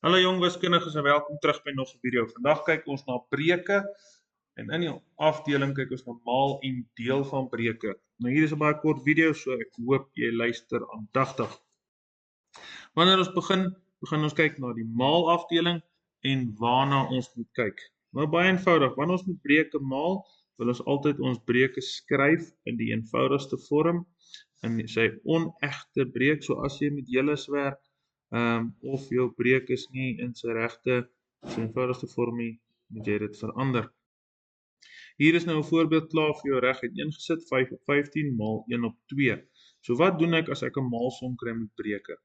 Hallo jong wiskundiges en welkom terug by nog 'n video. Vandag kyk ons na breuke en in die afdeling kyk ons na maal en deel van breuke. Nou hier is 'n baie kort video, so ek hoop jy luister aandagtig. Wanneer ons begin ons kyk na die maal afdeling en waarna ons moet kyk. Nou baie eenvoudig, wanneer ons met breuke maal, wil ons altyd ons breuke skryf in die eenvoudigste vorm in sy onegte breuk, so as jy met heles werk of jou breuk is nie in sy eenvoudigste vorm nie, moet jy dit verander. Hier is nou 'n voorbeeld klaar vir jou reg uiteengesit, 5 op 15 maal 1 op 2. So wat doen ek as ek 'n maalsom kry met breuke?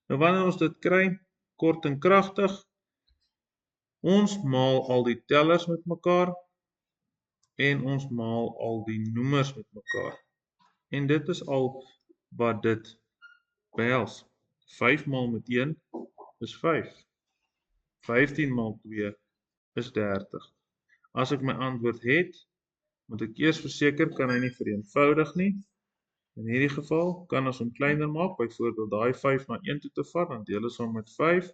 Nou wanneer ons dit kry, kort en kragtig, ons maal al die tellers met mekaar en ons maal al die noemers met mekaar. En dit is al wat dit behels. 5 maal met 1 is 5. 15 maal 2 is 30. As ek my antwoord het, moet ek eers verseker kan hy nie vereenvoudig nie. In hierdie geval kan ons hom kleiner maak, byvoorbeeld daai 5 na 1 toe te vat, dan deel ons hom met 5,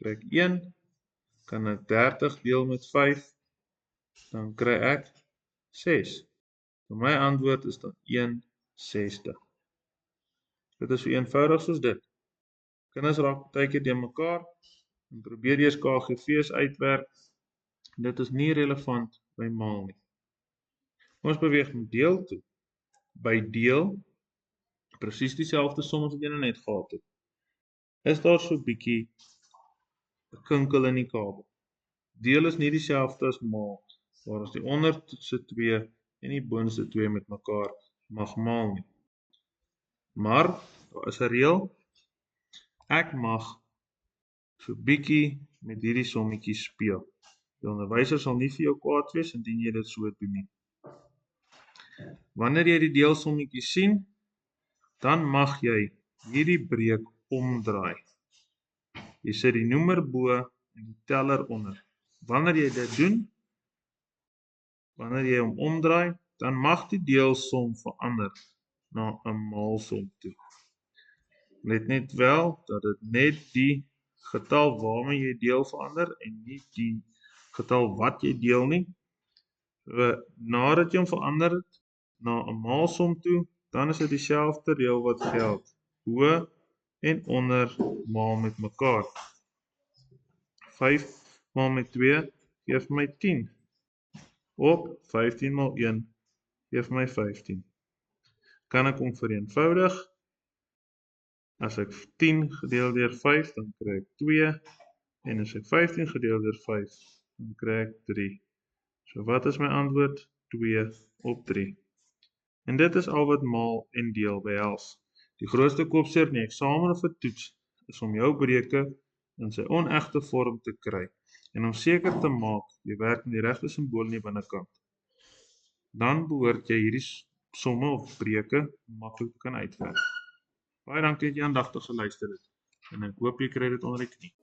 kry ek 1, kan ek 30 deel met 5, dan kry ek 6. So my antwoord is dan 1/60. Dit is so eenvoudig soos dit. Kinders raak baie keer teen mekaar en probeer eers KGV's uitwerk. Dit is nie relevant by maal nie. Ons beweeg met deel toe. By deel, presies dieselfde som as wat jy net gehad het. Is daar so 'n bietjie 'n kinkel in die kabel. Deel is nie dieselfde as maal, waar ons die onderste 2 en die boonste 2 met mekaar mag maal nie. Maar daar is 'n reël. Ek mag so bietjie met hierdie sommetjies speel. Die onderwyser sal nie vir jou kwaad wees indien jy dit so doen nie. Wanneer jy die deelsommetjies sien, dan mag jy hierdie breuk omdraai. Jy sit die noemer bo en die teller onder. Wanneer jy dit doen, wanneer jy hom omdraai, dan mag die deelsom verander na 'n maalsom toe. Let net wel dat dit net die getal waarmee jy deel verander en nie die getal wat jy deel nie. So, nadat jy hom verander het na 'n maalsom toe, dan is dit dieselfde reël wat geld. Bo en onder maal met mekaar. 5 maal met 2 gee vir my 10. Op 15 maal 1 gee vir my 15. Kan ek hom vereenvoudig? As ek 10 gedeel deur 5, dan kry ek 2. En as ek 15 gedeel deur 5, dan kry ek 3. So wat is my antwoord? 2 op 3. En dit is al wat maal en deel behels. Die grootste kopseer in die eksamen of 'n toets is om jou breuke in sy onegte vorm te kry en om seker te maak jy werk met die regte simbool in die binnekant. Dan behoort jy hierdie somme of breuke maklik te kan uitwerk. Baie dankie dat jy aandagtig geluister het en ek hoop jy kry dit onder die knie.